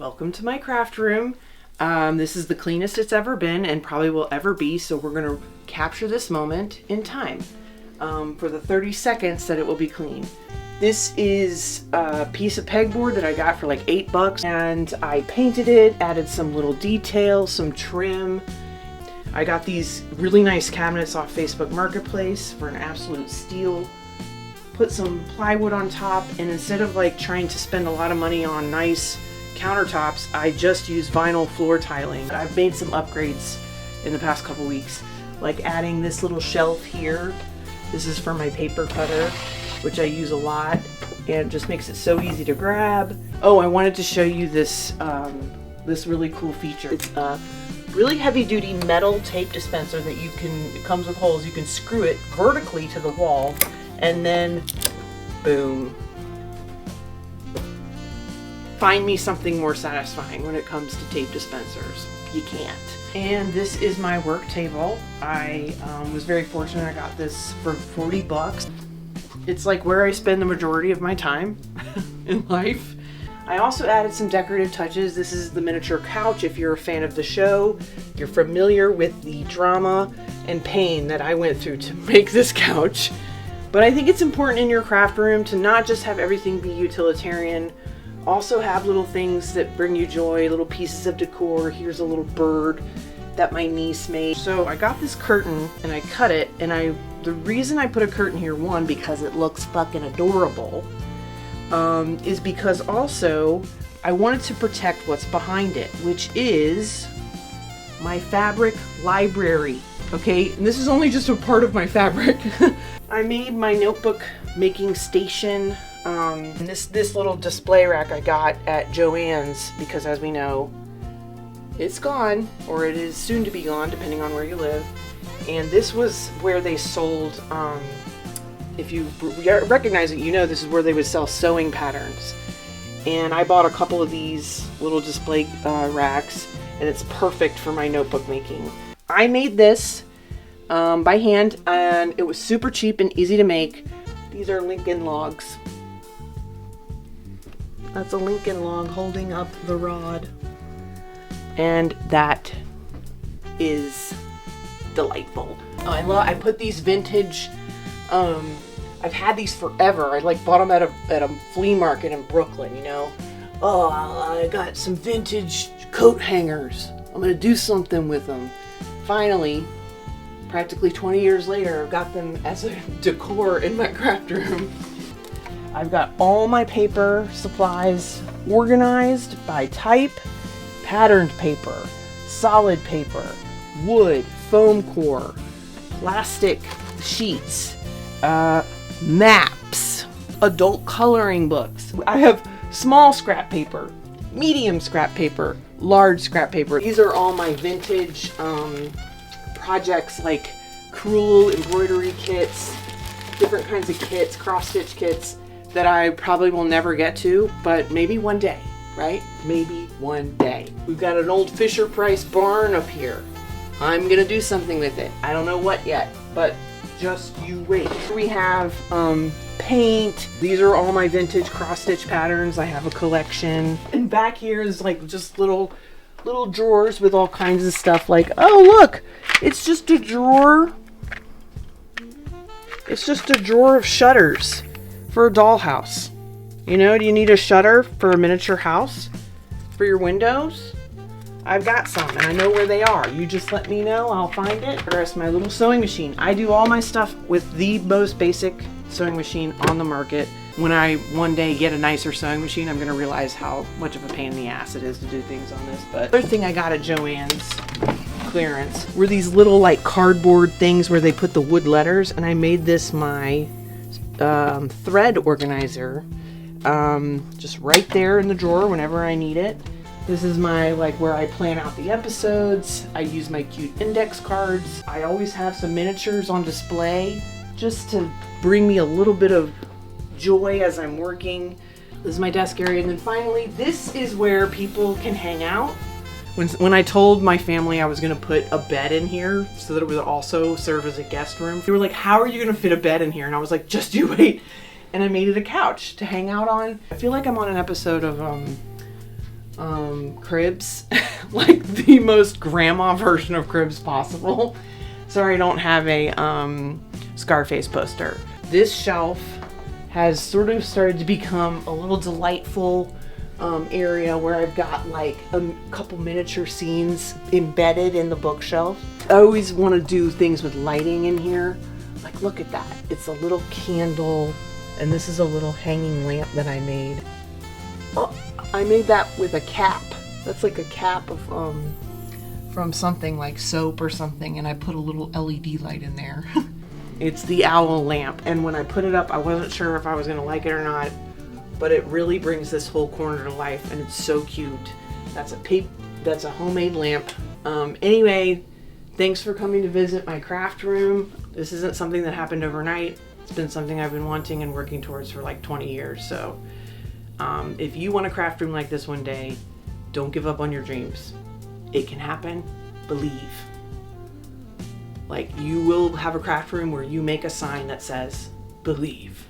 Welcome to my craft room. This is the cleanest it's ever been and probably will ever be, so we're going to capture this moment in time for the 30 seconds that it will be clean. This is a piece of pegboard that I got for like $8 and I painted it, added some little details, some trim. I got these really nice cabinets off Facebook Marketplace for an absolute steal. Put some plywood on top, and instead of like trying to spend a lot of money on nice countertops, I just use vinyl floor tiling. I've made some upgrades in the past couple weeks, like adding this little shelf here. This is for my paper cutter, which I use a lot, and it just makes it so easy to grab. Oh, I wanted to show you this this really cool feature. It's a really heavy-duty metal tape dispenser that it comes with holes. You can screw it vertically to the wall, and then boom. Find me something more satisfying when it comes to tape dispensers. You can't. And this is my work table. I was very fortunate. I got this for $40. It's like where I spend the majority of my time in life. I also added some decorative touches. This is the miniature couch. If you're a fan of the show, you're familiar with the drama and pain that I went through to make this couch. But I think it's important in your craft room to not just have everything be utilitarian, also have little things that bring you joy, little pieces of decor. Here's a little bird that my niece made. So I got this curtain and I cut it, and the reason I put a curtain here, one, because it looks fucking adorable, is because also I wanted to protect what's behind it, which is my fabric library. Okay, and this is only just a part of my fabric. I made my notebook making station. And this little display rack I got at Joann's, because as we know, it's gone, or it is soon to be gone depending on where you live. And this was where they sold, if you recognize it, you know this is where they would sell sewing patterns. And I bought a couple of these little display racks, and it's perfect for my notebook making. I made this by hand, and it was super cheap and easy to make. These are Lincoln logs. That's a Lincoln log holding up the rod. And that is delightful. Oh, I put these vintage, I've had these forever. I like bought them at a flea market in Brooklyn, you know. Oh, I got some vintage coat hangers. I'm gonna do something with them. Finally, practically 20 years later, I've got them as a decor in my craft room. I've got all my paper supplies organized by type: patterned paper, solid paper, wood, foam core, plastic sheets, maps, adult coloring books. I have small scrap paper, medium scrap paper, large scrap paper. These are all my vintage projects, like crewel embroidery kits, different kinds of kits, cross-stitch kits that I probably will never get to, but maybe one day, right? Maybe one day. We've got an old Fisher-Price barn up here. I'm gonna do something with it. I don't know what yet, but just you wait. We have paint. These are all my vintage cross-stitch patterns. I have a collection. And back here is like just little drawers with all kinds of stuff, like, oh look, it's just a drawer. It's just a drawer of shutters for a dollhouse. You know, do you need a shutter for a miniature house for your windows? I've got some, and I know where they are. You just let me know, I'll find it. There's my little sewing machine. I do all my stuff with the most basic sewing machine on the market. When I one day get a nicer sewing machine, I'm gonna realize how much of a pain in the ass it is to do things on this. But the other thing I got at Joann's clearance were these little like cardboard things where they put the wood letters, and I made this my thread organizer, just right there in the drawer whenever I need it. This is my, like, where I plan out the episodes. I use my cute index cards. I always have some miniatures on display just to bring me a little bit of joy as I'm working. This is my desk area. And then finally, this is where people can hang out. When I told my family I was going to put a bed in here so that it would also serve as a guest room, they were like, how are you going to fit a bed in here? And I was like, just you wait. And I made it a couch to hang out on. I feel like I'm on an episode of cribs, like the most grandma version of cribs possible. Sorry, I don't have a Scarface poster. This shelf has sort of started to become a little delightful area where I've got like a couple miniature scenes embedded in the bookshelf. I always want to do things with lighting in here. Like, look at that. It's a little candle, and this is a little hanging lamp that I made. Oh, I made that with a cap. That's like a cap of from something like soap or something, and I put a little LED light in there. It's the owl lamp, and when I put it up, I wasn't sure if I was gonna like it or not, but it really brings this whole corner to life, and it's so cute. That's a homemade lamp. Anyway, thanks for coming to visit my craft room. This isn't something that happened overnight. It's been something I've been wanting and working towards for like 20 years. So if you want a craft room like this one day, don't give up on your dreams. It can happen. Believe. Like, you will have a craft room where you make a sign that says, believe.